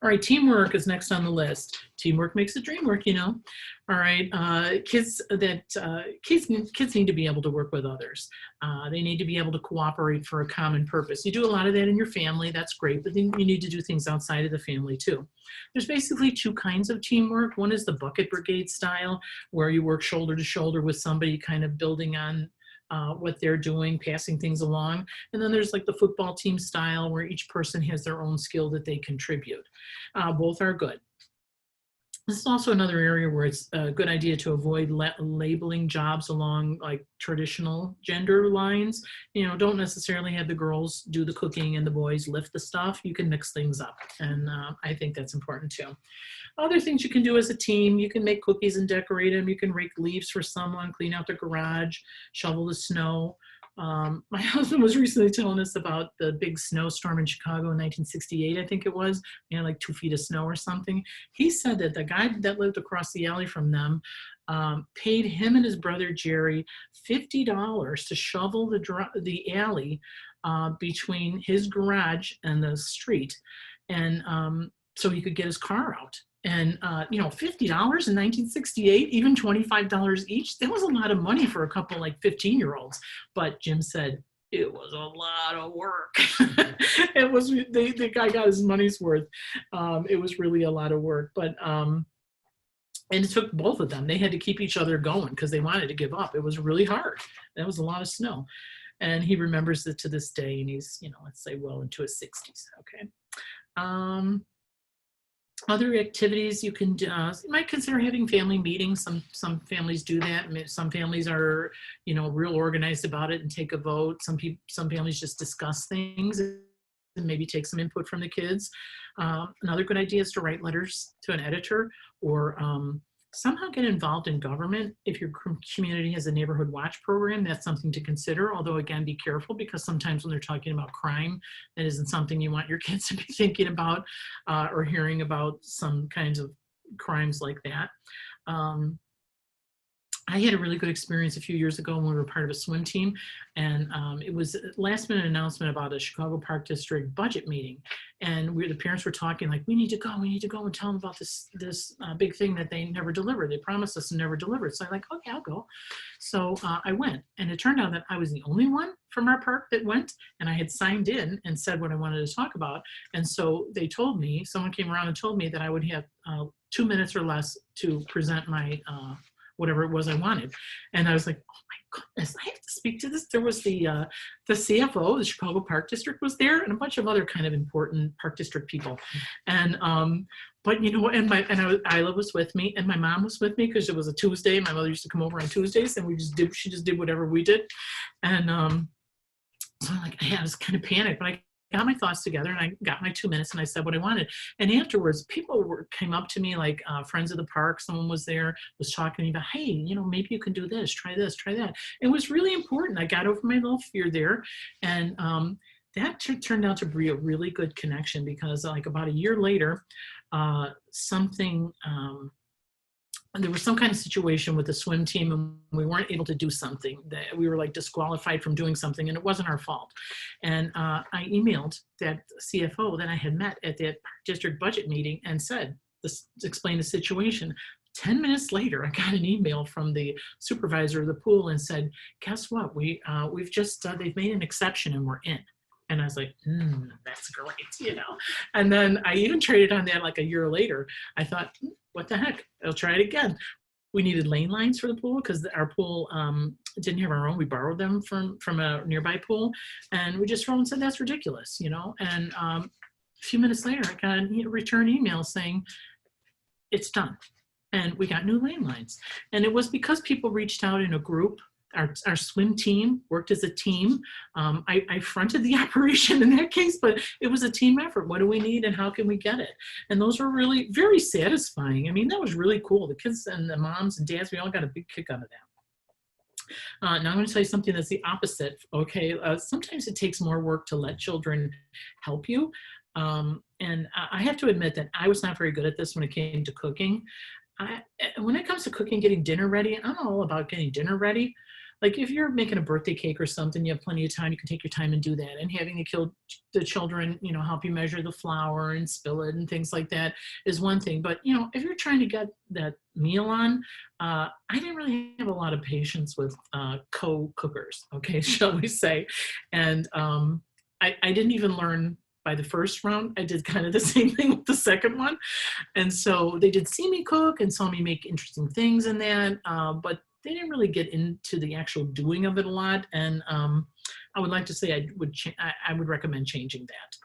All right, teamwork is next on the list. Teamwork makes the dream work, you know. All right, kids need to be able to work with others. They need to be able to cooperate for a common purpose. You do a lot of that in your family, that's great, but then you need to do things outside of the family too. There's basically two kinds of teamwork. One is the bucket brigade style, where you work shoulder to shoulder with somebody, kind of building on what they're doing, passing things along. And then there's like the football team style, where each person has their own skill that they contribute. Both are good. This is also another area where it's a good idea to avoid labeling jobs along like traditional gender lines. You know, don't necessarily have the girls do the cooking and the boys lift the stuff. You can mix things up, and I think that's important too. Other things you can do as a team: you can make cookies and decorate them. You can rake leaves for someone, clean out the garage, shovel the snow. My husband was recently telling us about the big snowstorm in Chicago in 1968, I think it was. We had like 2 feet of snow or something. He said that the guy that lived across the alley from them paid him and his brother Jerry $50 to shovel the alley between his garage and the street, and so he could get his car out. And, you know, $50 in 1968, even $25 each, that was a lot of money for a couple like 15-year-olds. But Jim said, it was a lot of work. It was, the guy got his money's worth. It was really a lot of work. But, and it took both of them. They had to keep each other going because they wanted to give up. It was really hard. That was a lot of snow. And he remembers it to this day. And he's, you know, let's say well into his 60s. Okay. Other activities you can do, you might consider having family meetings. Some families do that. Some families are, you know, real organized about it and take a vote. Some families just discuss things and maybe take some input from the kids. Another good idea is to write letters to an editor, or somehow get involved in government. If your community has a neighborhood watch program, that's something to consider. Although again, be careful, because sometimes when they're talking about crime, that isn't something you want your kids to be thinking about or hearing about some kinds of crimes like that. I had a really good experience a few years ago when we were part of a swim team, and it was a last minute announcement about a Chicago Park District budget meeting. And the parents were talking like, we need to go and tell them about this big thing that they never delivered. They promised us and never delivered. So I'm like, okay, I'll go. So I went, and it turned out that I was the only one from our park that went, and I had signed in and said what I wanted to talk about. And so they told me, someone came around and told me that I would have 2 minutes or less to present my whatever it was I wanted. And I was like, oh my goodness, I have to speak to this. There was the CFO, the Chicago Park District was there, and a bunch of other kind of important Park District people. And but you know, and Isla was with me, and my mom was with me, because it was a Tuesday. My mother used to come over on Tuesdays, and she just did whatever we did. And so I was kind of panicked, but I got my thoughts together, and I got my 2 minutes, and I said what I wanted. And afterwards, people came up to me, like friends of the park. Someone was there, was talking to me about, hey, you know, maybe you can do this, try that. It was really important. I got over my little fear there, and that turned out to be a really good connection, because like about a year later, there was some kind of situation with the swim team, and we weren't able to do something. That we were like disqualified from doing something, and it wasn't our fault. And I emailed that CFO that I had met at that district budget meeting and said, explain the situation. 10 minutes later, I got an email from the supervisor of the pool and said, guess what? We've just, they've made an exception and we're in. And I was like, that's great, you know. And then I even traded on that like a year later. I thought, what the heck, I'll try it again. We needed lane lines for the pool, because our pool didn't have our own. We borrowed them from a nearby pool, and we just wrote and said, that's ridiculous, you know. And a few minutes later, I got a return email saying, it's done. And we got new lane lines. And it was because people reached out in a group. Our swim team worked as a team. I fronted the operation in that case, but it was a team effort. What do we need and how can we get it? And those were really very satisfying. I mean, that was really cool. The kids and the moms and dads, we all got a big kick out of that. Now I'm going to tell you something that's the opposite. Okay, sometimes it takes more work to let children help you. And I have to admit that I was not very good at this when it came to cooking. When it comes to cooking, getting dinner ready, I'm all about getting dinner ready. Like if you're making a birthday cake or something, you have plenty of time, you can take your time and do that. And having the children, help you measure the flour and spill it and things like that is one thing. But, if you're trying to get that meal on, I didn't really have a lot of patience with co-cookers, okay, shall we say. And I didn't even learn by the first round. I did kind of the same thing with the second one. And so they did see me cook and saw me make interesting things in that, but they didn't really get into the actual doing of it a lot. And I would like to say I would recommend changing that.